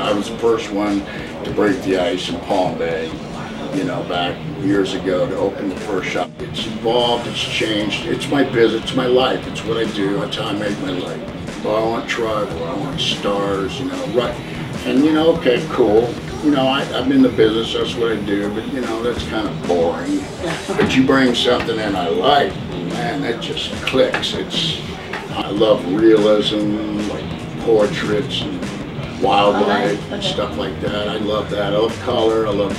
I was the first one to break the ice in Palm Bay, you know, back years ago to open the first shop. It's evolved, it's changed, it's my business, it's my life, it's what I do, that's how I make my life. Well, I want tribal, I want stars, you know, right. And you know, okay, cool. You know, I'm in the business, that's what I do, but you know, that's kind of boring. But you bring something in I like, man, that just clicks. I love realism, like portraits and wildlife and stuff like that. I love that. I love color, I love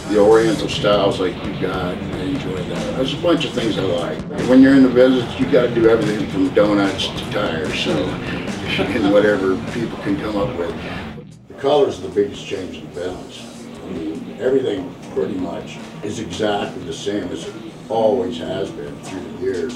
the Oriental styles like you got. I enjoy that. There's a bunch of things I like. When you're in the business, you got to do everything from donuts to tires, so, and whatever people can come up with. Color's the biggest change in business. I mean, everything pretty much is exactly the same as it always has been through the years,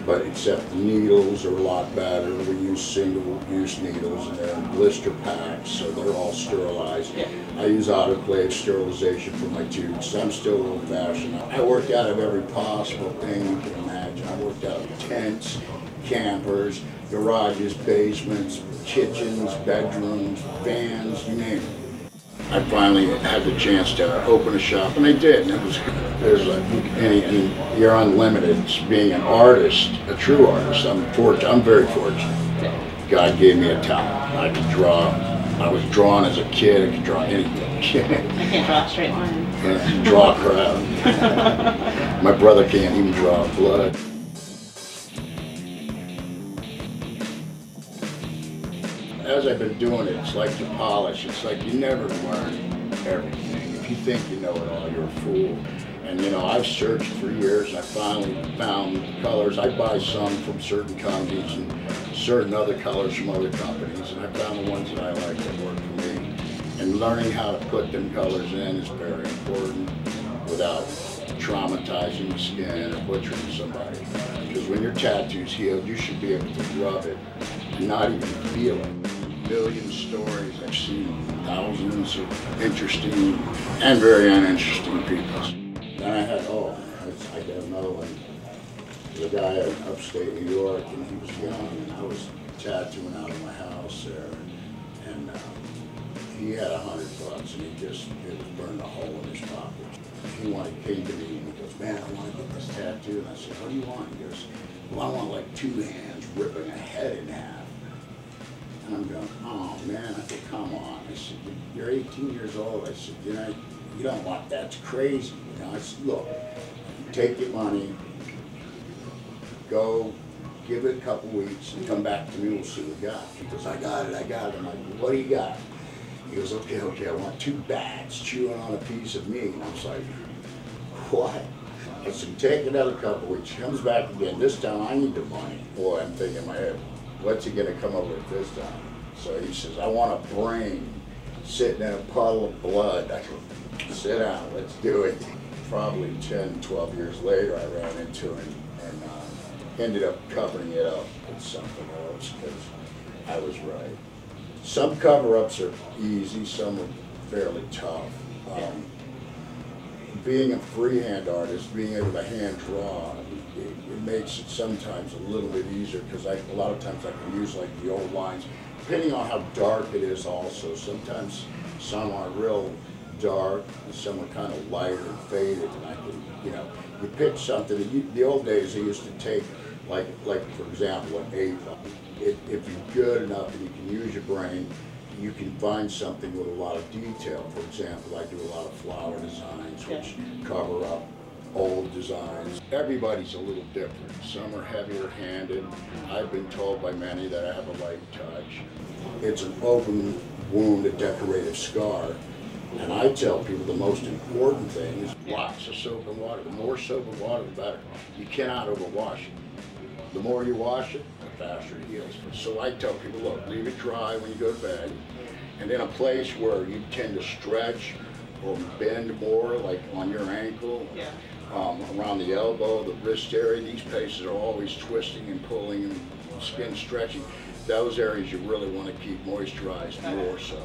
but except the needles are a lot better. We use single-use needles and they're in blister packs, so they're all sterilized. I use autoclave sterilization for my tubes. I'm still old-fashioned. I worked out of every possible thing you can imagine. I worked out of tents, campers, garages, basements, kitchens, bedrooms, vans, you name it. I finally had the chance to open a shop, and I did. And you're unlimited. It's being an artist, a true artist. I'm very fortunate. God gave me a talent. I could draw. I was drawn as a kid. I could draw anything. I can't draw a straight line. Yeah, draw a crowd. My brother can't even draw blood. As I've been doing it, it's like you polish. It's like you never learn everything. If you think you know it all, you're a fool. And you know, I've searched for years, and I finally found colors. I buy some from certain companies and certain other colors from other companies, and I found the ones that I like that work for me. And learning how to put them colors in is very important without traumatizing the skin or butchering somebody. Because when your tattoo's healed, you should be able to rub it and not even feel it. Million stories. I've seen thousands of interesting and very uninteresting people. Then I had, I got another one. There's a guy in upstate New York, and he was young, and I was tattooing out of my house there, and he had $100, and it was burned a hole in his pocket. He came to me, and he goes, man, I want to get this tattoo. And I said, what do you want? He goes, well, I want like 2 hands ripping a head in half. And I'm going, oh man. I said, come on. I said, you're 18 years old. I said, you don't want that. That's crazy. You know, I said, look, take your money, go, give it a couple weeks, and come back to me. We'll see what we got. He goes, I got it. I'm like, what do you got? He goes, okay, I want 2 bats chewing on a piece of meat. And I was like, what? I said, take another couple weeks. He comes back again. This time I need the money. Boy, I'm thinking in my head, what's he gonna come up with this time? So he says, I want a brain sitting in a puddle of blood. I go, sit down, let's do it. Probably 10, 12 years later, I ran into him and ended up covering it up with something else because I was right. Some cover-ups are easy, some are fairly tough. Being a freehand artist, being able to hand draw, it makes it sometimes a little bit easier because a lot of times I can use like the old lines, depending on how dark it is also. Sometimes some are real dark, and some are kind of lighter and faded, and I can, you pick something. The old days they used to take, like for example, an 8. If you're good enough and you can use your brain, you can find something with a lot of detail. For example, I do a lot of flower designs, which cover up old designs. Everybody's a little different. Some are heavier handed. I've been told by many that I have a light touch. It's an open wound, a decorative scar. And I tell people the most important thing is lots of soap and water. The more soap and water, the better. You cannot overwash it. The more you wash it, the faster it heals. So I tell people, look, leave it dry when you go to bed. And in a place where you tend to stretch or bend more, like on your ankle, around the elbow, the wrist area, these places are always twisting and pulling and skin stretching. Those areas you really want to keep moisturized more so.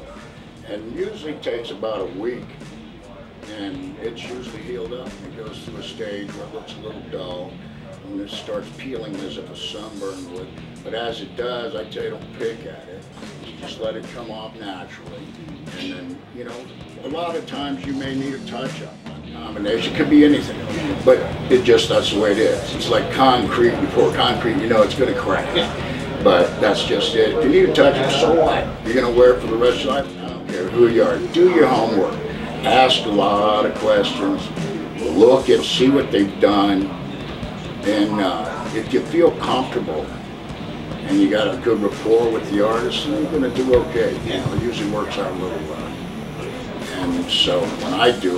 And usually takes about a week, and it's usually healed up. It goes through a stage where it looks a little dull, and it starts peeling as if a sunburn would. But as it does, I tell you, don't pick at it. just let it come off naturally. And then, you know, a lot of times you may need a touch-up. Combination could be anything, but that's the way it is. It's like concrete. You pour concrete, you know it's going to crack. But that's just it. If you need a touch-up, so what? You're going to wear it for the rest of your life? I don't care who you are. Do your homework. Ask a lot of questions. Look and see what they've done. And if you feel comfortable and you got a good rapport with the artist, then you're going to do okay. You know, it usually works out really well. And so when I do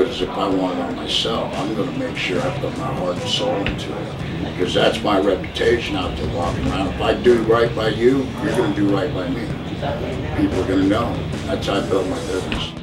it as if I want it on myself. I'm going to make sure I put my heart and soul into it, because that's my reputation out there walking around. If I do right by you, you're going to do right by me. People are going to know. That's how I build my business.